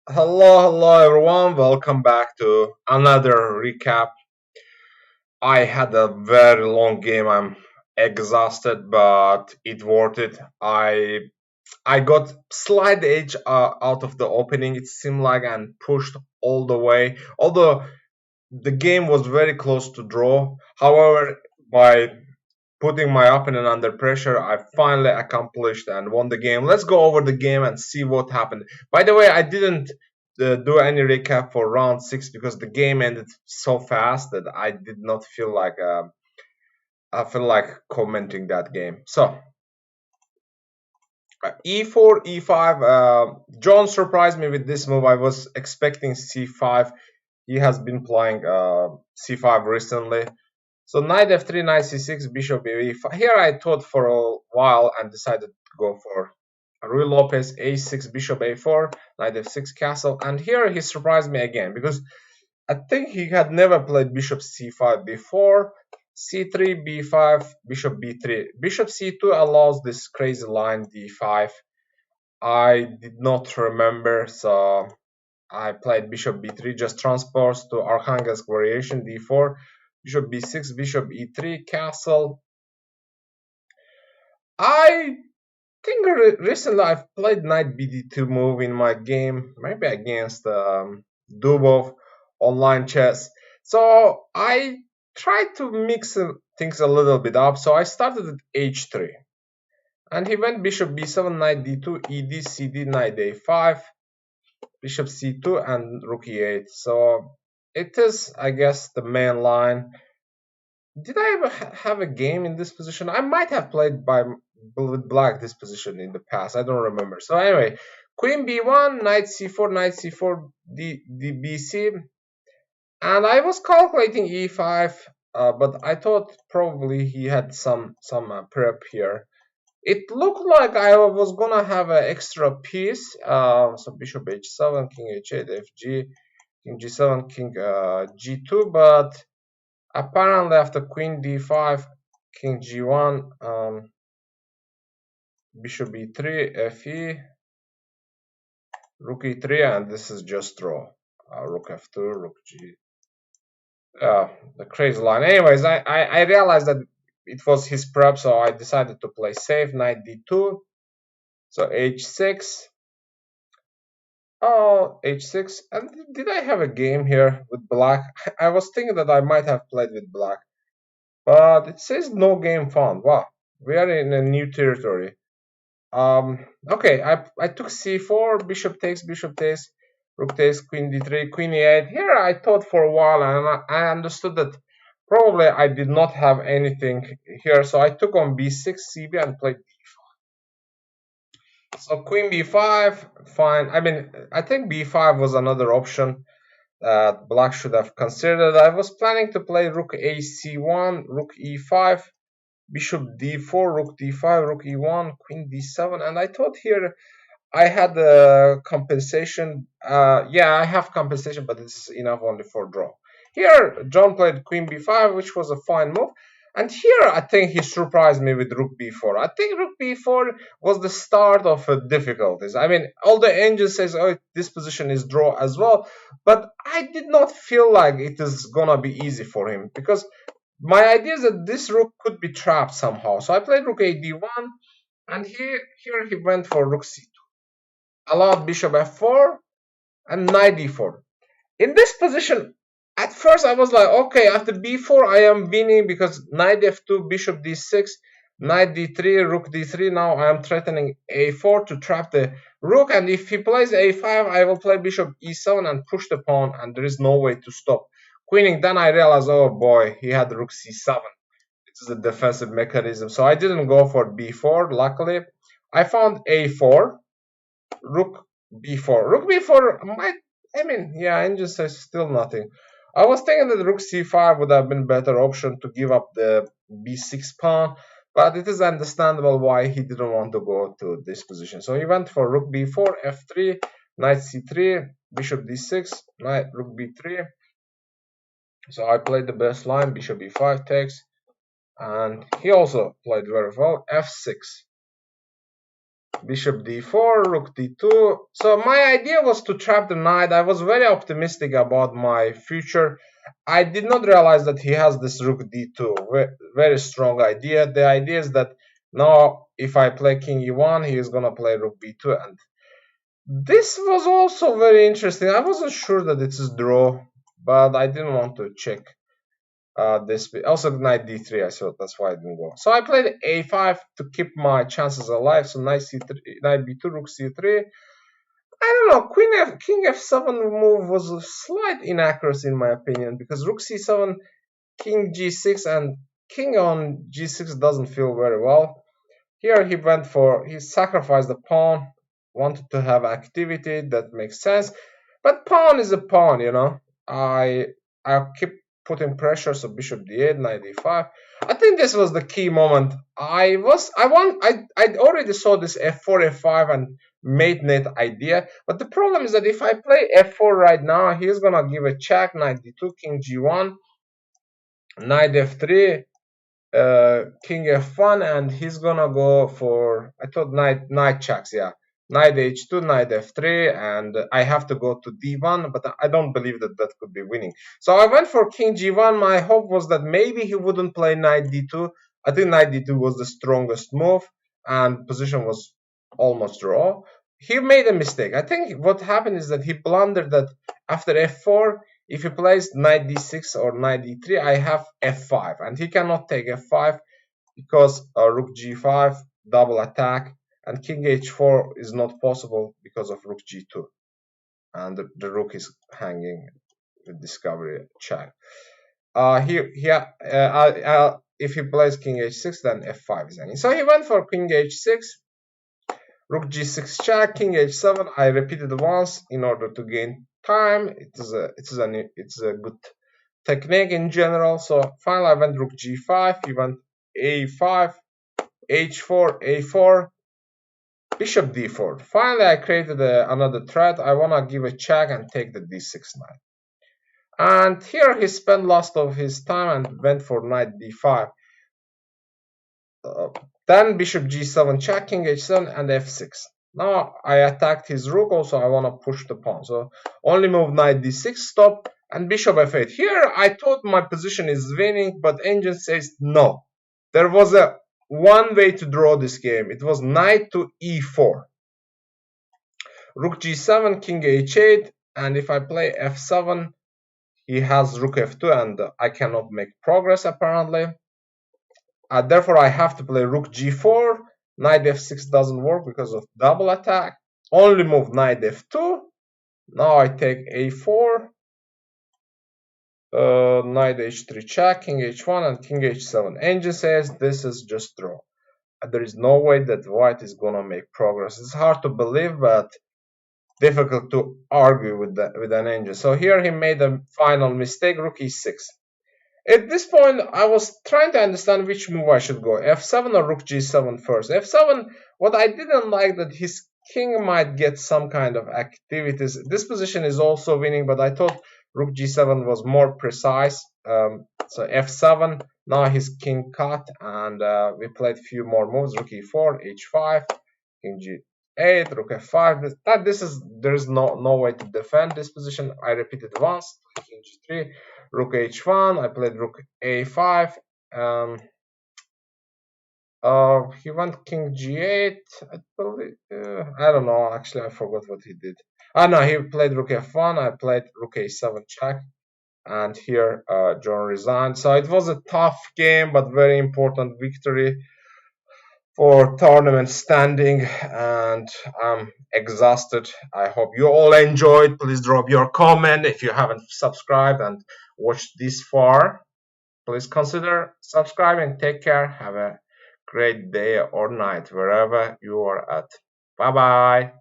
Hello everyone. Welcome back to another recap. I had a very long game. I'm exhausted, but it worth it. I got slight edge out of the opening. It seemed like and pushed all the way. Although the game was very close to draw. However, by putting my opponent under pressure, I finally accomplished and won the game. Let's go over the game and see what happened. By the way, I didn't do any recap for round 6 because the game ended so fast that I did not feel like I feel like commenting that game. So e4, e5. John surprised me with this move. I was expecting c5. He has been playing c5 recently. So knight f3, knight c6, bishop e5. Here I thought for a while and decided to go for Rui Lopez a6, bishop a4, knight f6, castle. And here he surprised me again because I think he had never played bishop c5 before. c3, b5, bishop b3. Bishop c2 allows this crazy line d5. I did not remember, so I played bishop b3, just transpose to Arkhangelsk variation d4, bishop b6, bishop e3, castle. I think recently I've played knight bd2 move in my game, maybe against Dubov online chess. So I tried to mix things a little bit up. So I started at h3. And he went bishop b7, knight d2, ed, cd, knight a5, bishop c2, and rook e8. So it is, I guess, the main line. Did I ever have a game in this position? I might have played with black this position in the past. I don't remember. So anyway, queen b1, knight c4, knight c4, d bc, and I was calculating e5, but I thought probably he had some prep here. It looked like I was gonna have an extra piece. So bishop h7, king h8, fg, king g7, king g2, but apparently after queen d5, king g1, bishop e3, fe, rook e3, and this is just draw. Rook f2, rook g. The crazy line. Anyways, I realized that it was his prep, so I decided to play safe. Knight d2, so h6. Oh, h6. And did I have a game here with black? I was thinking that I might have played with black, but it says no game found. Wow, we are in a new territory. Okay, I took c4, bishop takes, rook takes, queen d3, queen e8. Here I thought for a while and I understood that probably I did not have anything here, so I took on b6, cb, and played d5. So queen b5, fine. I mean, I think b5 was another option that black should have considered. I was planning to play rook ac1, rook e5, bishop d4, rook d5, rook e1, queen d7, and I thought here I had a compensation. Yeah, I have compensation, but it's enough only for draw. Here, John played queen b5, which was a fine move. And here, I think he surprised me with rook b4. I think rook b4 was the start of difficulties. I mean, all the angel says, oh, this position is draw as well. But I did not feel like it is going to be easy for him because my idea is that this rook could be trapped somehow. So I played rook a d1, and here he went for rook c2. Allowed bishop f4 and knight d4. In this position, at first I was like, okay, after b4 I am winning because knight f2, bishop d6, knight d3, rook d3. Now I am threatening a4 to trap the rook, and if he plays a5, I will play bishop e7 and push the pawn, and there is no way to stop queening. Then I realized, oh boy, he had rook c7. It is a defensive mechanism, so I didn't go for b4. Luckily, I found a4, rook b4. Rook b4 might, I mean, yeah, angel says still nothing. I was thinking that rook c5 would have been better option to give up the b6 pawn, but it is understandable why he didn't want to go to this position. So he went for rook b4, f3, knight c3, bishop d6, knight rook b3. So I played the best line, bishop b5 takes, and he also played very well, f6. bishop d4, rook d2. So my idea was to trap the knight. I was very optimistic about my future. I did not realize that he has this rook d2. Very strong idea. The idea is that now if I play king e1, he is gonna play rook b2, and this was also very interesting. I wasn't sure that it's a draw, but I didn't want to check this. Also knight d3, I thought that's why I didn't go. So I played a5 to keep my chances alive. So knight c3, knight b2, rook c3. I don't know. King f7 move was a slight inaccuracy in my opinion, because rook c7, king g6, and king on g6 doesn't feel very well. Here he sacrificed the pawn, wanted to have activity. That makes sense, but pawn is a pawn, you know. I keep putting pressure, so bishop d8, knight d5. I think this was the key moment. I already saw this f4, f5 and mate idea, but the problem is that if I play f4 right now, he's gonna give a check, knight d2, king g1, knight f3, king f1, and he's gonna go for, I thought knight checks, yeah, knight h2, knight f3, and I have to go to d1, but I don't believe that that could be winning. So I went for king g1. My hope was that maybe he wouldn't play knight d2. I think knight d2 was the strongest move, and position was almost draw. He made a mistake. I think what happened is that he blundered that after f4, if he plays knight d6 or knight d3, I have f5, and he cannot take f5 because rook g5, double attack, and king h4 is not possible because of rook g2, and the rook is hanging with discovery check. If he plays king h6, then f5 is hanging. So he went for king h6, rook g6 check, king h7. I repeated once in order to gain time. It's a good technique in general. So finally I went rook g5, he went a5, h4, a4, bishop d4. Finally I created another threat. I want to give a check and take the d6 knight. And here he spent lots of his time and went for knight d5. Then bishop g7 check, king h7, and f6. Now I attacked his rook. Also I want to push the pawn, so only move knight d6, stop, and bishop f8. Here I thought my position is winning, but engine says no. There was a one way to draw this game. It was knight to e4, rook g7, king h8, and if I play f7, he has rook f2, and I cannot make progress apparently. Therefore, I have to play rook g4. Knight f6 doesn't work because of double attack. Only move knight f2. Now I take a4. Knight h3 check, king h1, and king h7. Engine says this is just draw. There is no way that white is gonna make progress. It's hard to believe, but difficult to argue with an engine. So here he made a final mistake, rook e6. At this point, I was trying to understand which move I should go, f7 or rook g7 first. f7, what I didn't like that his king might get some kind of activities. This position is also winning, but I thought rook g7 was more precise. So f7, now his king cut, and we played a few more moves, rook e4, h5, king g8, rook f5. There is no way to defend this position. I repeated once, king g3, rook h1. I played rook a5. He went king g8. I believe. I don't know. Actually, I forgot what he did. No, he played rook f1. I played rook a7 check, and here John resigned. So it was a tough game, but very important victory for tournament standing, and I'm exhausted. I hope you all enjoyed. Please drop your comment. If you haven't subscribed and watched this far, please consider subscribing. Take care. Have a great day or night wherever you are at. Bye bye.